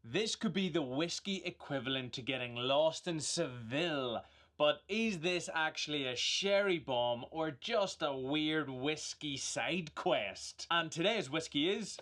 This could be the whiskey equivalent to getting lost in Seville, but is this actually a sherry bomb or just a weird whiskey side quest? And today's whiskey is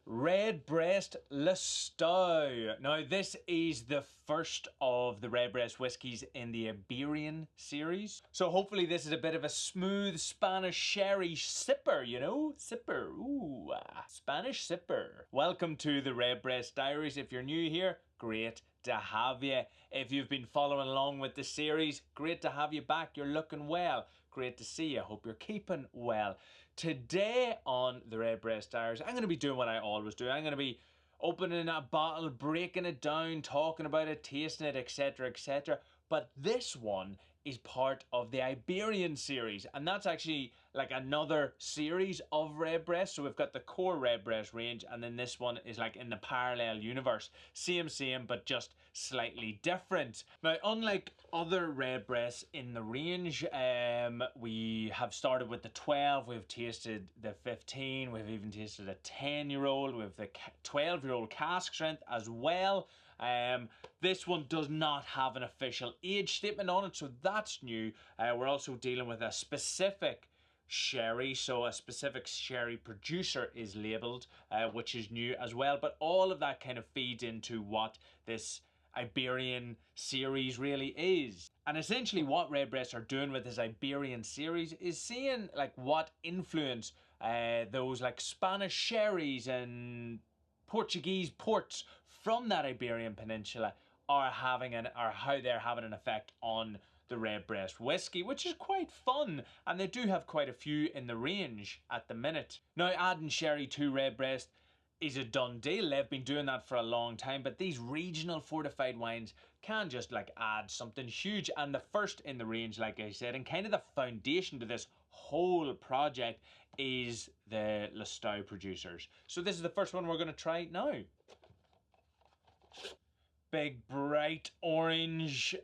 Redbreast Lustau. Now this is the first of the Redbreast whiskies in the Iberian series. So hopefully this is a bit of a smooth Spanish sherry sipper, you know? Sipper, ooh, Spanish sipper. Welcome to the Redbreast Diaries. If you're new here, great to have you. If you've been following along with the series, great to have you back. You're looking well. Great to see you. Hope you're keeping well. Today on the Redbreast Diaries, I'm going to be doing what I always do. I'm going to be opening a bottle, breaking it down, talking about it, tasting it, etc, etc. But this one is part of the Iberian series, and that's actually like another series of Redbreast. So we've got the core Redbreast range, and then this one is like in the parallel universe. Same, but just slightly different. Now, unlike other Redbreasts in the range, we have started with the 12, we've tasted the 15, we've even tasted a 10-year-old, we have the 12-year-old cask strength as well. This one does not have an official age statement on it, so that's new. We're also dealing with a specific sherry, so a specific sherry producer is labelled, which is new as well. But all of that kind of feeds into what this Iberian series really is. And essentially what Redbreast are doing with this Iberian series is seeing like what influence those like Spanish sherries and Portuguese ports from that Iberian Peninsula are having or how they're having an effect on the Redbreast whiskey, which is quite fun, and they do have quite a few in the range at the minute. Now, adding sherry to Redbreast is a done deal. They've been doing that for a long time, but these regional fortified wines can just like add something huge. And the first in the range, like I said, and kind of the foundation to this whole project is the Lustau producers. So this is the first one we're going to try now. Big bright orange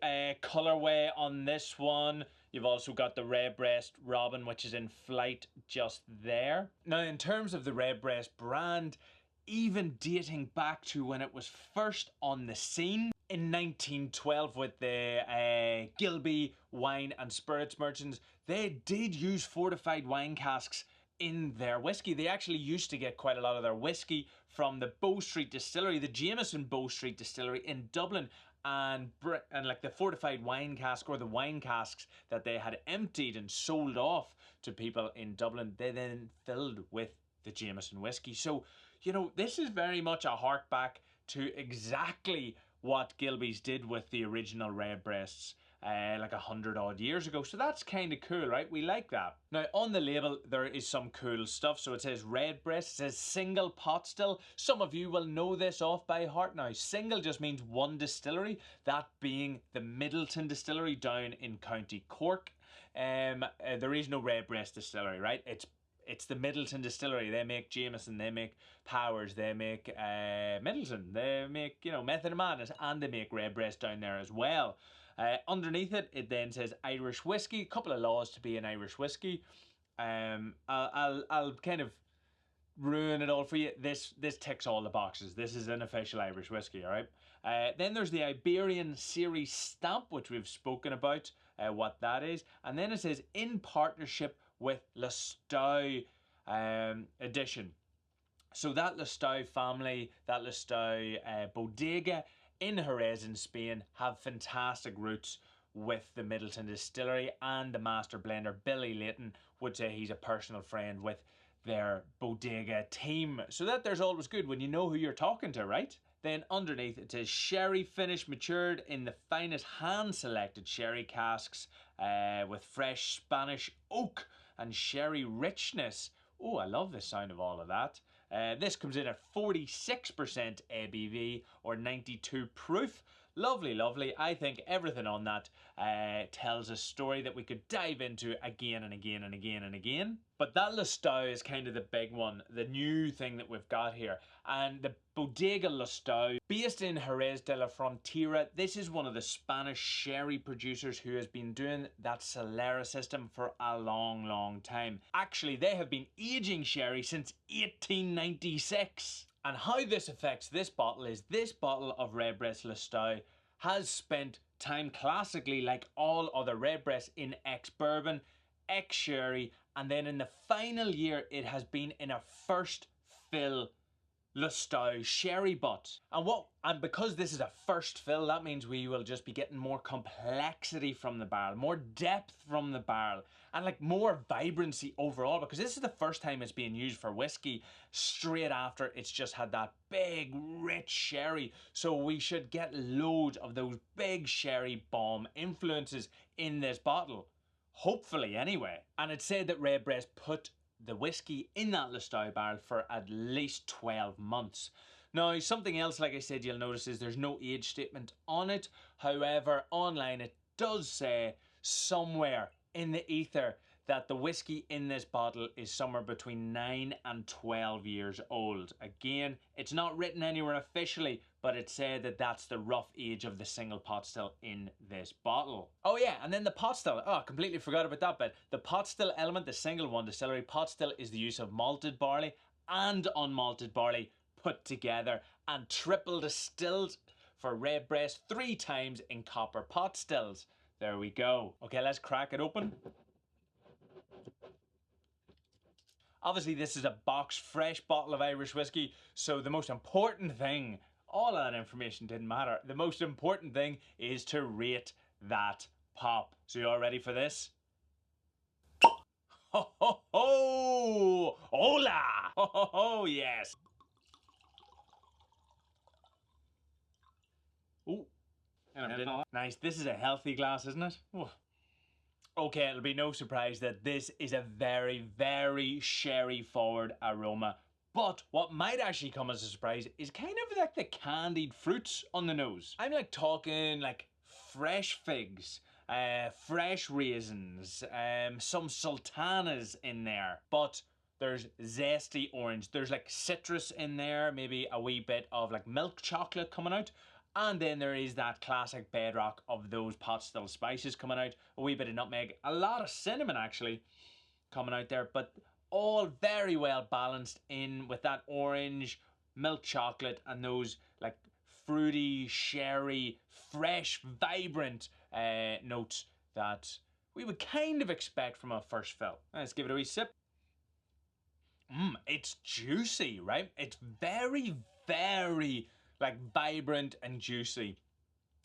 colorway on this one. You've also got the Redbreast Robin, which is in flight just there. Now, in terms of the Redbreast brand, even dating back to when it was first on the scene in 1912 with the Gilby Wine and Spirits Merchants, they did use fortified wine casks in their whiskey. They actually used to get quite a lot of their whiskey from the Bow Street Distillery, the Jameson Bow Street Distillery in Dublin, and like the fortified wine cask or the wine casks that they had emptied and sold off to people in Dublin, they then filled with the Jameson whiskey. So, you know, this is very much a hark back to exactly what Gilby's did with the original Redbreasts like 100 odd years ago. So that's kind of cool, right? We like that. Now on the label there is some cool stuff. So it says Redbreast, it says single pot still. Some of you will know this off by heart now. Single just means one distillery, that being the Middleton Distillery down in County Cork. There is no Redbreast distillery, right? It's the Middleton Distillery. They make Jameson, they make Powers, they make Middleton, they make, you know, Method of Madness, and they make Redbreast down there as well. Underneath it, it then says Irish whiskey. A couple of laws to be an Irish whiskey. I'll kind of ruin it all for you. This ticks all the boxes. This is an official Irish whiskey, all right? Then there's the Iberian Series stamp, which we've spoken about, what that is. And then it says in partnership with Lustau edition. So that Lustau family, that Lustau bodega in Jerez in Spain have fantastic roots with the Middleton Distillery, and the master blender Billy Layton would say he's a personal friend with their bodega team. So that there's always good when you know who you're talking to, right? Then underneath it says sherry finish matured in the finest hand-selected sherry casks with fresh Spanish oak and sherry richness. Oh, I love the sound of all of that. This comes in at 46% ABV or 92 proof. Lovely, lovely. I think everything on that tells a story that we could dive into again and again and again and again. But that Lustau is kind of the big one, the new thing that we've got here. And the Bodega Lustau, based in Jerez de la Frontera, this is one of the Spanish sherry producers who has been doing that Solera system for a long, long time. Actually, they have been aging sherry since 1896. And how this affects this bottle is this bottle of Redbreast Lustau has spent time classically like all other Redbreast in ex-bourbon, ex-sherry, and then in the final year it has been in a first fill Lustau sherry butt. And because this is a first fill, that means we will just be getting more complexity from the barrel, more depth from the barrel, and like more vibrancy overall, because this is the first time it's being used for whiskey straight after it's just had that big rich sherry. So we should get loads of those big sherry bomb influences in this bottle. Hopefully anyway. And it said that Redbreast put the whiskey in that Lustau barrel for at least 12 months. Now, something else, like I said, you'll notice is there's no age statement on it. However, online it does say somewhere in the ether that the whiskey in this bottle is somewhere between 9 and 12 years old. Again, it's not written anywhere officially, but it said that that's the rough age of the single pot still in this bottle. Oh yeah, and then the pot still. Oh, completely forgot about that bit. The pot still element, the single one distillery pot still, is the use of malted barley and unmalted barley put together and triple distilled for Redbreast 3 times in copper pot stills. There we go. Okay, let's crack it open. Obviously, this is a box fresh bottle of Irish whiskey, so the most important thing, all of that information didn't matter. The most important thing is to rate that pop. So you all ready for this? Ho ho ho! Hola! Ho ho ho! Yes. Ooh, nice. This is a healthy glass, isn't it? Ooh. Okay, it'll be no surprise that this is a very, very sherry forward aroma. But what might actually come as a surprise is kind of like the candied fruits on the nose. I'm like talking like fresh figs, fresh raisins, some sultanas in there. But there's zesty orange. There's like citrus in there, maybe a wee bit of like milk chocolate coming out. And then there is that classic bedrock of those pot still spices coming out. A wee bit of nutmeg, a lot of cinnamon actually coming out there, but all very well balanced in with that orange, milk chocolate, and those like fruity, sherry, fresh, vibrant notes that we would kind of expect from a first fill. Let's give it a wee sip. It's juicy, right? It's very, very like vibrant and juicy.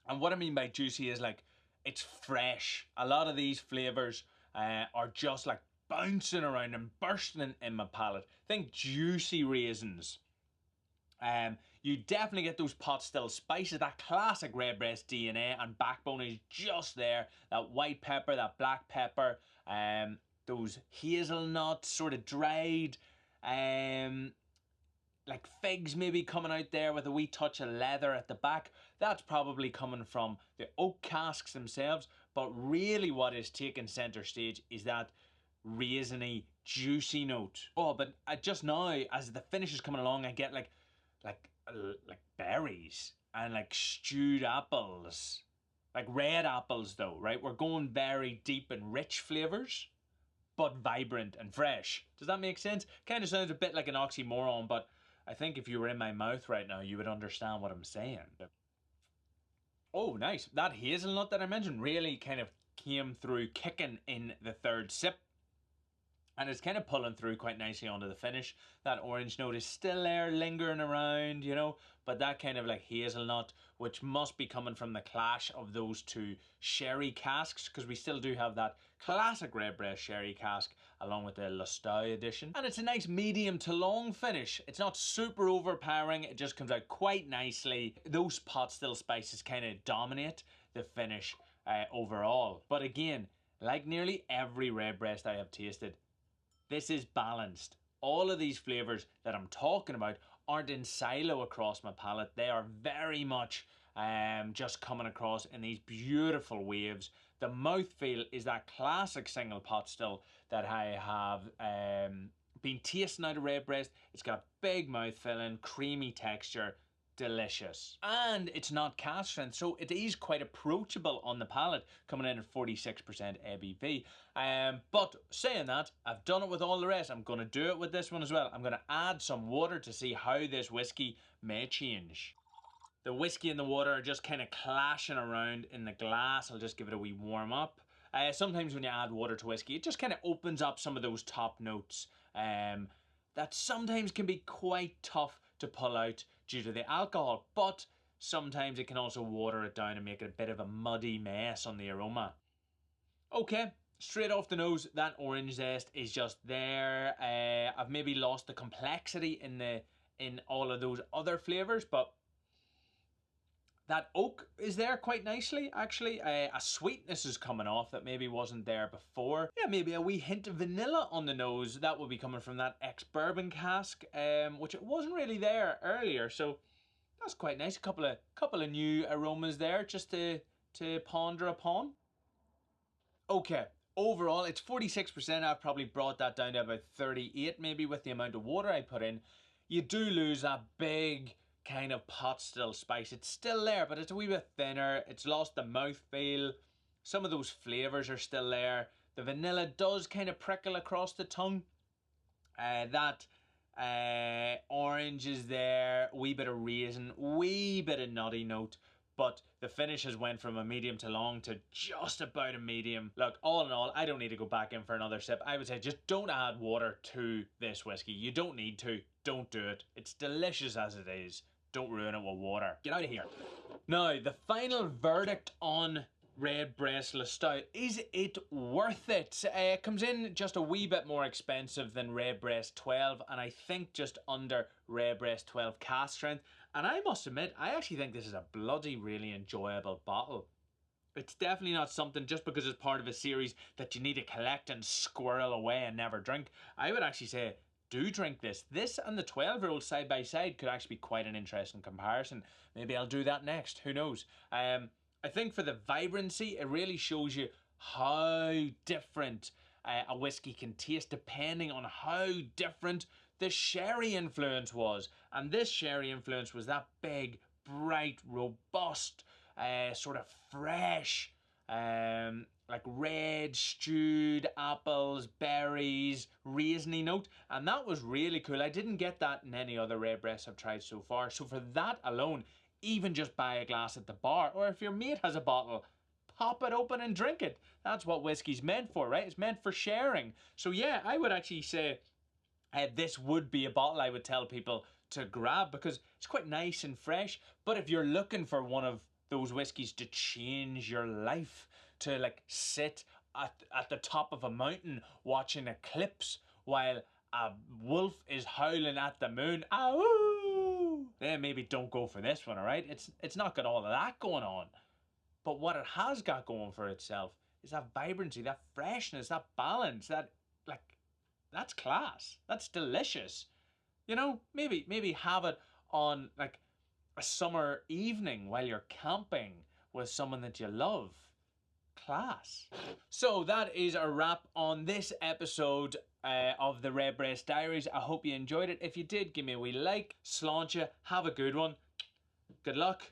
And what I mean by juicy is like it's fresh. A lot of these flavors are just like bouncing around and bursting in my palate. Think juicy raisins. You definitely get those pot still spices. That classic Redbreast DNA and backbone is just there. That white pepper, that black pepper, those hazelnuts sort of dried. Like figs maybe coming out there with a wee touch of leather at the back. That's probably coming from the oak casks themselves, but really what is taking center stage is that raisiny, juicy note. Oh, but just now, as the finish is coming along, I get like berries and like stewed apples, like red apples though, right? We're going very deep and rich flavors, but vibrant and fresh. Does that make sense? Kind of sounds a bit like an oxymoron, but I think if you were in my mouth right now, you would understand what I'm saying. Oh, nice. That hazelnut that I mentioned really kind of came through kicking in the third sip. And it's kind of pulling through quite nicely onto the finish. That orange note is still there, lingering around, you know, but that kind of like hazelnut, which must be coming from the clash of those two sherry casks, because we still do have that classic Redbreast sherry cask along with the Lustau edition. And it's a nice medium to long finish. It's not super overpowering, it just comes out quite nicely. Those pot still spices kind of dominate the finish overall. But again, like nearly every Redbreast I have tasted, this is balanced. All of these flavours that I'm talking about aren't in silo across my palate. They are very much just coming across in these beautiful waves. The mouthfeel is that classic single pot still that I have been tasting out of Redbreast. It's got big mouthfeel and creamy texture. delicious. And it's not cask strength, so it is quite approachable on the palate, coming in at 46% ABV. But saying that, I've done it with all the rest. I'm going to do it with this one as well. I'm going to add some water to see how this whiskey may change. The whiskey and the water are just kind of clashing around in the glass. I'll just give it a wee warm up. Sometimes when you add water to whiskey, it just kind of opens up some of those top notes that sometimes can be quite tough to pull out due to the alcohol, but sometimes it can also water it down and make it a bit of a muddy mess on the aroma. Okay, straight off the nose, that orange zest is just there. I've maybe lost the complexity in all of those other flavours, but that oak is there quite nicely, actually. A sweetness is coming off that maybe wasn't there before. Yeah, maybe a wee hint of vanilla on the nose. That will be coming from that ex-bourbon cask, which it wasn't really there earlier. So that's quite nice. A couple of new aromas there just to ponder upon. Okay, overall it's 46%. I've probably brought that down to about 38 maybe with the amount of water I put in. You do lose that big kind of pot still spice. It's still there, but it's a wee bit thinner. It's lost the mouthfeel. Some of those flavours are still there. The vanilla does kind of prickle across the tongue. That orange is there, wee bit of raisin, wee bit of nutty note, but the finish has went from a medium to long to just about a medium. Look, all in all, I don't need to go back in for another sip. I would say just don't add water to this whiskey. You don't need to. Don't do it. It's delicious as it is. Don't ruin it with water. Get out of here. Now, the final verdict on Redbreast Lustau. Is it worth it? It comes in just a wee bit more expensive than Redbreast 12, and I think just under Redbreast 12 cask strength. And I must admit, I actually think this is a bloody really enjoyable bottle. It's definitely not something just because it's part of a series that you need to collect and squirrel away and never drink. I would actually say, do drink this. This and the 12-year-old side by side could actually be quite an interesting comparison. Maybe I'll do that next. Who knows? I think for the vibrancy, it really shows you how different a whiskey can taste depending on how different the sherry influence was. And this sherry influence was that big, bright, robust, sort of fresh, like red stewed apples, berries, raisiny note, and that was really cool. I didn't get that in any other Redbreast I've tried so far. So for that alone, even just buy a glass at the bar, or if your mate has a bottle, pop it open and drink it. That's what whiskey's meant for, right? It's meant for sharing. So yeah, I would actually say this would be a bottle I would tell people to grab because it's quite nice and fresh. But if you're looking for one of those whiskies to change your life, to like sit at the top of a mountain watching eclipse while a wolf is howling at the moon, ow, then maybe don't go for this one, all right? It's not got all of that going on. But what it has got going for itself is that vibrancy, that freshness, that balance, that, like, that's class. That's delicious. You know, maybe have it on like a summer evening while you're camping with someone that you love. Class. So that is a wrap on this episode of the Redbreast Diaries. I hope you enjoyed it. If you did, give me a wee like. Sláinte. Have a good one. Good luck.